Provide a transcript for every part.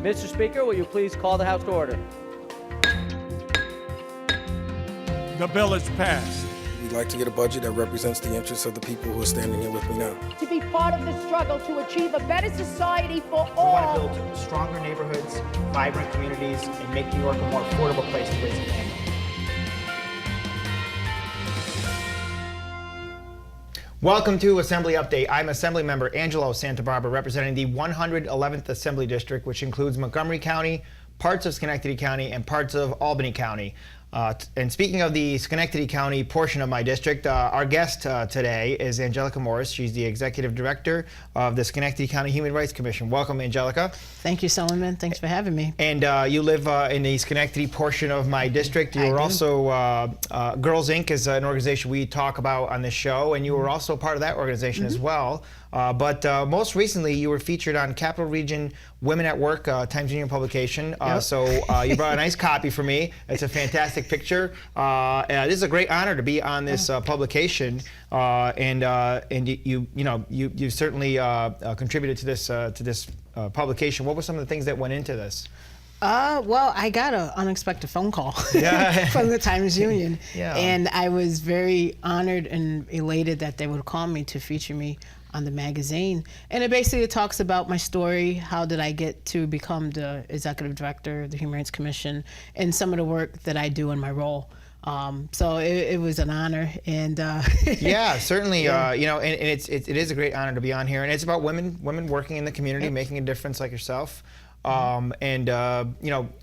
Mr. Speaker, will you please call the House to order? The bill is passed. We'd like to get a budget that represents the interests of the people who are standing here with me now. To be part of the struggle to achieve a better society for We all. want to build stronger neighborhoods, vibrant communities, and make New York a more affordable place to raise a family. Welcome to Assembly Update. I'm Assembly Member Angelo Santa Barbara, representing the 111th Assembly District, which includes Montgomery County, parts of Schenectady County, and parts of Albany County. And speaking of the Schenectady County portion of my district, our guest today is Angelica Morris. She's the Executive Director of the Schenectady County Human Rights Commission. Welcome, Angelica. Thank you, Solomon. Thanks for having me. And you live in the Schenectady portion of my district. You were also, Girls Inc. is an organization we talk about on this show, and you were also part of that organization as well. But most recently, you were featured on Capital Region Women at Work, Times Union publication. So you brought a nice copy for me. It's a fantastic picture. This is a great honor to be on this publication, and you certainly contributed to this publication. What were some of the things that went into this? Well, I got an unexpected phone call Yeah. from the Times Union, Yeah. and I was very honored and elated that they would call me to feature me on the magazine. And it basically talks about my story, how did I get to become the Executive Director of the Human Rights Commission, and some of the work that I do in my role. So it was an honor, and yeah, certainly. Yeah. And it is a great honor to be on here, and it's about women working in the community, Yep. making a difference like yourself. The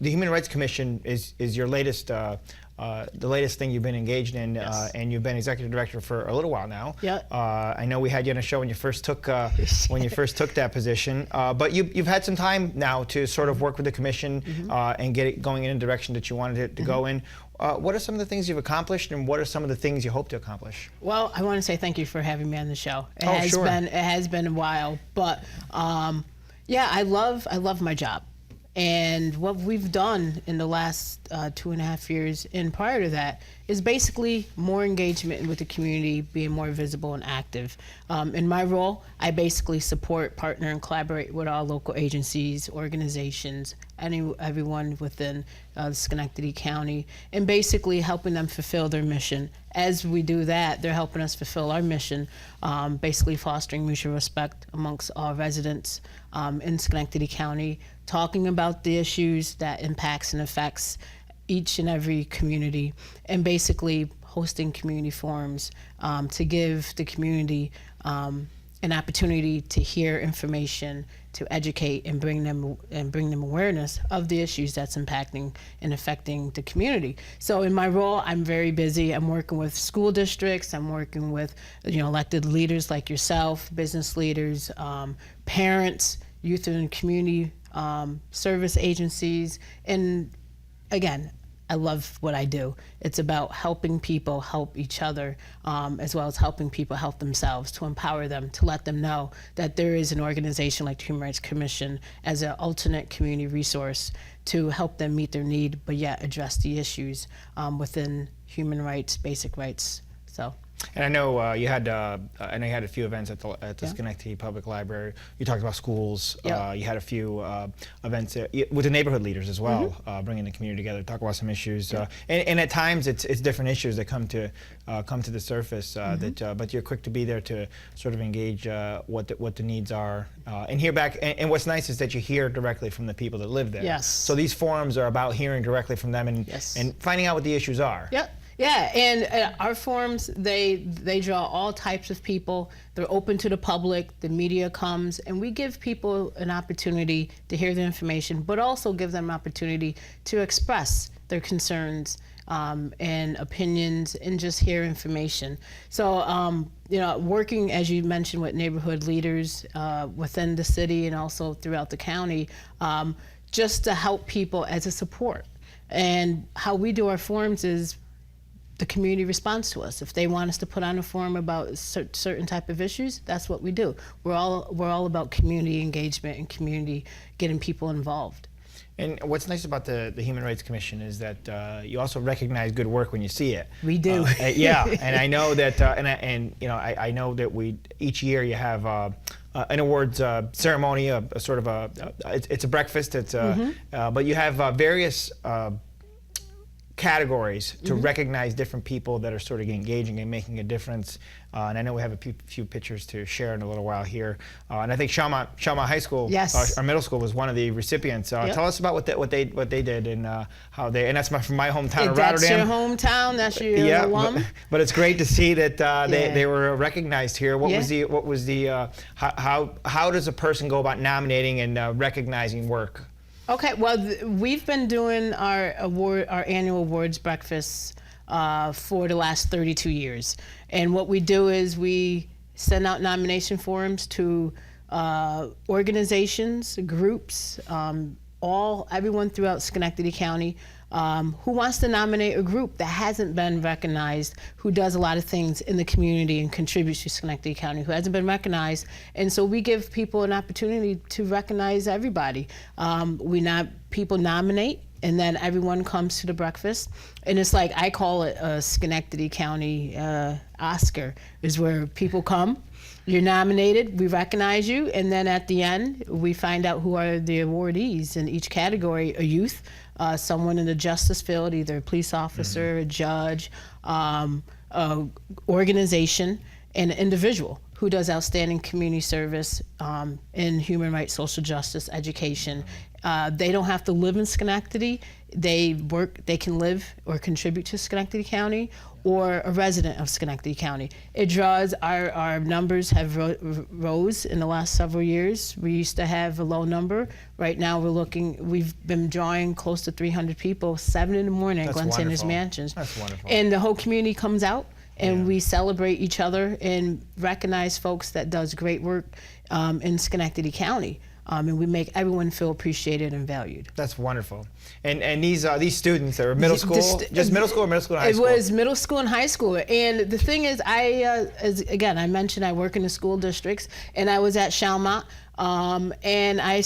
Human Rights Commission is your latest. The latest thing you've been engaged in, Yes. and you've been executive director for a little while now. Yeah. I know we had you on a show when you first took that position, but you've had some time now to sort of work with the commission and get it going in a direction that you wanted it to go in. What are some of the things you've accomplished, and what are some of the things you hope to accomplish? Well, I want to say thank you for having me on the show. It has been a while, but yeah, I love my job. And what we've done in the last 2.5 years and prior to that is basically more engagement with the community, being more visible and active. In my role, I basically support, partner, and collaborate with all local agencies, organizations, everyone within Schenectady County, and basically helping them fulfill their mission. As we do that, they're helping us fulfill our mission, basically fostering mutual respect amongst all residents in Schenectady County, talking about the issues that impacts and affects each and every community, and basically hosting community forums to give the community an opportunity to hear information, to educate and bring them awareness of the issues that's impacting and affecting the community. So in my role, I'm very busy. I'm working with school districts. I'm working with elected leaders like yourself, business leaders, parents, youth and community service agencies, and again, I love what I do. It's about helping people help each other, as well as helping people help themselves, to empower them, to let them know that there is an organization like the Human Rights Commission as an alternate community resource to help them meet their need, but yet address the issues within human rights, basic rights. So. And I know you had a few events at the Schenectady Public Library. You talked about schools. Yeah. You had a few events with the neighborhood leaders as well, bringing the community together to talk about some issues. And at times it's different issues that come to the surface. But you're quick to be there to sort of engage what the needs are and hear back. And what's nice is that you hear directly from the people that live there. Yes. So these forums are about hearing directly from them and finding out what the issues are. Yep. Yeah, and our forums, they draw all types of people. They're open to the public. The media comes, and we give people an opportunity to hear the information, but also give them an opportunity to express their concerns and opinions and just hear information. So, working, as you mentioned, with neighborhood leaders within the city and also throughout the county, just to help people as a support. And how we do our forums is the community responds to us. If they want us to put on a forum about certain type of issues, that's what we do. We're all about community engagement and community getting people involved. And what's nice about the Human Rights Commission is that you also recognize good work when you see it. We do. Yeah, and I know that, I know that each year you have an awards ceremony, a sort of it's a breakfast. It's but you have various categories to recognize different people that are sort of engaging and making a difference. And I know we have a few pictures to share in a little while here. And I think Shalmont High School, yes, our middle school, was one of the recipients. Tell us about what they did and how they. And that's from my hometown of Rotterdam. That's your hometown. That's your alum. But it's great to see that they were recognized here. What was the how does a person go about nominating and recognizing work? Okay, well, we've been doing our annual awards breakfast for the last 32 years. And what we do is we send out nomination forms to organizations, groups, everyone throughout Schenectady County who wants to nominate a group that hasn't been recognized, who does a lot of things in the community and contributes to Schenectady County, who hasn't been recognized. And so we give people an opportunity to recognize everybody. People nominate, and then everyone comes to the breakfast. And it's like, I call it a Schenectady County Oscar, is where people come. You're nominated, we recognize you, and then at the end, we find out who are the awardees in each category: a youth, someone in the justice field, either a police officer, a judge, organization, and an individual who does outstanding community service in human rights, social justice, education. They don't have to live in Schenectady. They can live or contribute to Schenectady County, or a resident of Schenectady County. It draws, our numbers have rose in the last several years. We used to have a low number. Right now we've been drawing close to 300 people, 7 in the morning at Glen Sanders Mansions. That's wonderful. And the whole community comes out, and we celebrate each other and recognize folks that does great work in Schenectady County. And we make everyone feel appreciated and valued. That's wonderful. And these students are middle school, just middle school or middle school and high school? It was middle school and high school. And the thing is, I mentioned I work in the school districts, and I was at Shalmont, and I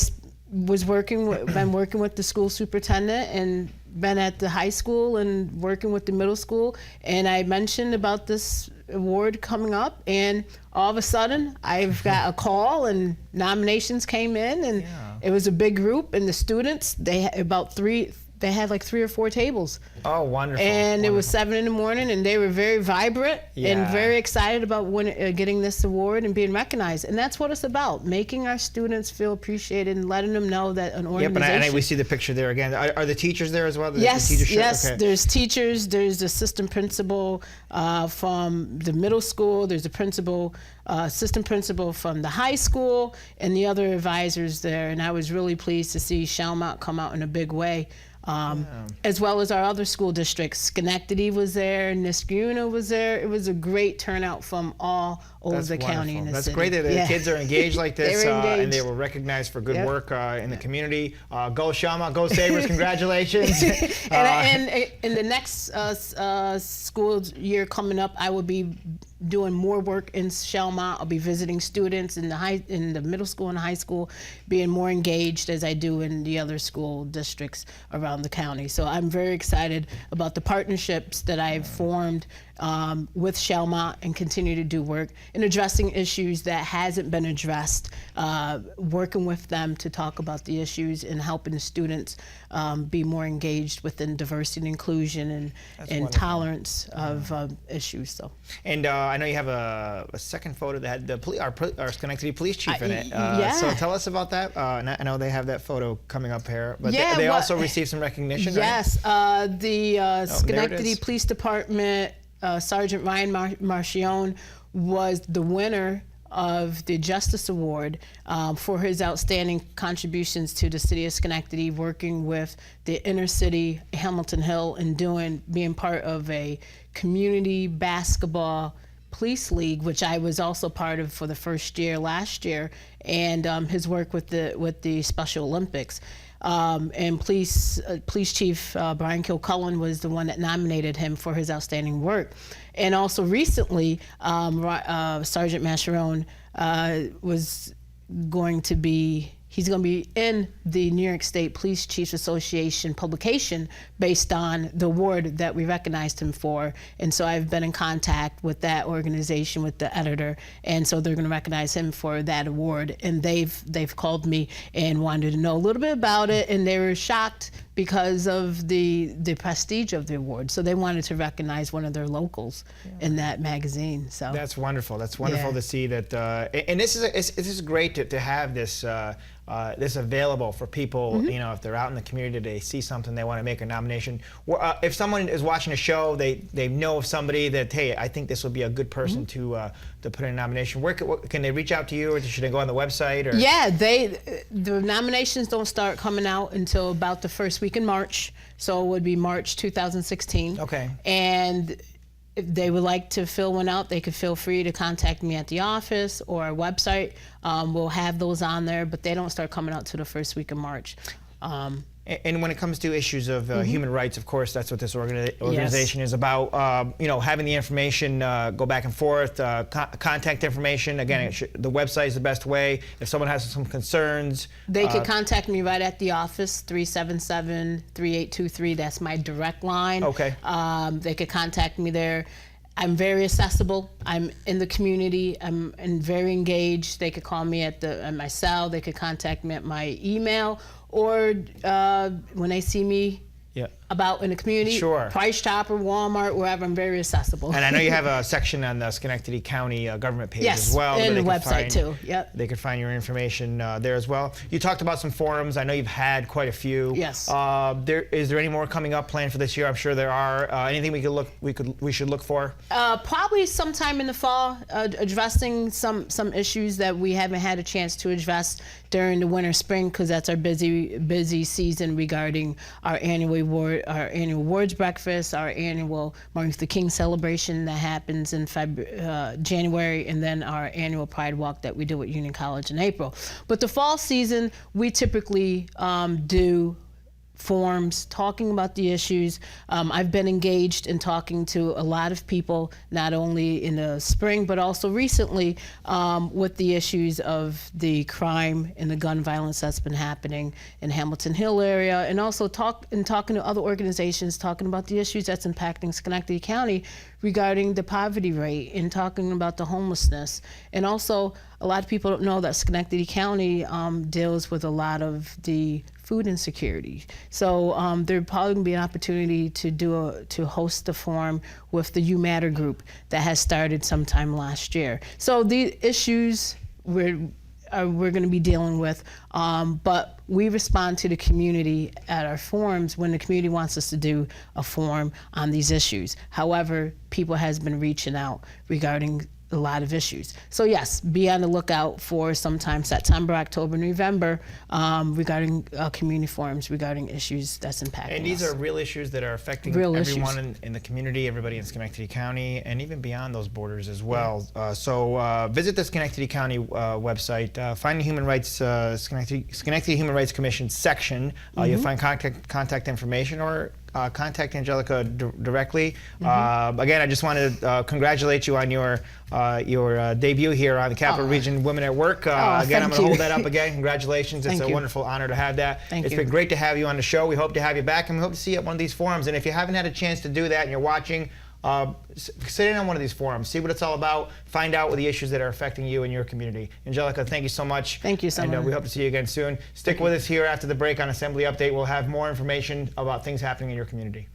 was been working with the school superintendent, and been at the high school and working with the middle school. And I mentioned about this award coming up, and all of a sudden I've got a call, and nominations came in, and it was a big group, and the students, they had like 3 or 4 tables. Oh, wonderful. And it was 7 in the morning, and they were very vibrant and very excited about getting this award and being recognized. And that's what it's about, making our students feel appreciated and letting them know that an organization... and we see the picture there again. Are the teachers there as well? Yes, Okay. There's teachers, there's the assistant principal from the middle school, there's the principal, assistant principal from the high school, and the other advisors there. And I was really pleased to see Shalmont come out in a big way. As well as our other school districts. Schenectady was there, Niskayuna was there. It was a great turnout from all over the county and the city. That's great that the kids are engaged like this, and they were recognized for good work in the community. Go Shalmont, go Sabres, congratulations. And in the next school year coming up, I will be doing more work in Shalmont. I'll be visiting students in the middle school and high school, being more engaged as I do in the other school districts around the county. So I'm very excited about the partnerships that I've formed with Shalmont, and continue to do work in addressing issues that hasn't been addressed, working with them to talk about the issues and helping the students be more engaged within diversity and inclusion and tolerance of issues. So. And I know you have a second photo that had our Schenectady police chief in it. So tell us about that. I know they have that photo coming up here, but they also received some recognition, yes, right? The Schenectady Police Department, Sergeant Ryan Marchione was the winner of the Justice Award for his outstanding contributions to the city of Schenectady, working with the inner city, Hamilton Hill, and being part of a community basketball police league, which I was also part of for the first year last year, and his work with the Special Olympics. And Police Chief Brian Kilcullen was the one that nominated him for his outstanding work. And also recently, Sergeant Marchione was going to be he's going to be in the New York State Police Chiefs Association publication based on the award that we recognized him for. And so I've been in contact with that organization, with the editor, and so they're going to recognize him for that award. And they've called me and wanted to know a little bit about it, and they were shocked because of the prestige of the award. So they wanted to recognize one of their locals in that magazine. So that's wonderful. That's wonderful to see that. And this is great to have this this available for people. You know, if they're out in the community, they see something, they want to make a nomination. If someone is watching a show, they know of somebody that, hey, I think this would be a good person to put in a nomination. Where can they reach out to you, or should they go on the website? Or? Yeah, the nominations don't start coming out until about the first week in March. So it would be March 2016. Okay. And if they would like to fill one out, they could feel free to contact me at the office or our website. We'll have those on there, but they don't start coming out till the first week of March. And when it comes to issues of human rights, of course, that's what this organization is about. You know, having the information go back and forth, contact information. Again, the website is the best way. If someone has some concerns, they could contact me right at the office, 377-3823. That's my direct line. Okay. They could contact me there. I'm very accessible. I'm in the community. I'm very engaged. They could call me at my cell. They could contact me at my email, or when they see me about in the community, Price Chopper, Walmart, wherever, I'm very accessible. And I know you have a section on the Schenectady County government page as well. Yes, and the website too. Yep. They could find your information there as well. You talked about some forums. I know you've had quite a few. Yes. Is there any more coming up planned for this year? I'm sure there are. Anything we should look for? Probably sometime in the fall, addressing some issues that we haven't had a chance to address during the winter, spring, because that's our busy season regarding our annual awards breakfast, our annual Martin Luther King celebration that happens in January, and then our annual Pride Walk that we do at Union College in April. But the fall season, we typically do forums talking about the issues. I've been engaged in talking to a lot of people, not only in the spring, but also recently with the issues of the crime and the gun violence that's been happening in Hamilton Hill area, and also talking to other organizations, talking about the issues that's impacting Schenectady County regarding the poverty rate, and talking about the homelessness. And also, a lot of people don't know that Schenectady County deals with a lot of the food insecurity. So there'd probably be an opportunity to host a forum with the You Matter group that has started sometime last year. So the issues we're going to be dealing with, but we respond to the community at our forums when the community wants us to do a forum on these issues. However, people has been reaching out regarding a lot of issues. So yes, be on the lookout for sometime September, October, November regarding community forums regarding issues that's impacting And these us. are real issues that are affecting everyone in the community, everybody in Schenectady County, and even beyond those borders as well. So visit the Schenectady County website, find the Human Rights Schenectady Human Rights Commission section. You'll find contact information, or contact Angelica directly. Again, I just want to congratulate you on your debut here on the Capital Region Women at Work. Again, I'm going to hold that up again. Congratulations. It's a wonderful honor to have that. It's been great to have you on the show. We hope to have you back, and we hope to see you at one of these forums. And if you haven't had a chance to do that and you're watching, sit in on one of these forums, see what it's all about, find out what the issues that are affecting you and your community. Angelica, thank you so much. Thank you so much. And we hope to see you again soon. Stick with us here after the break on Assembly Update. We'll have more information about things happening in your community.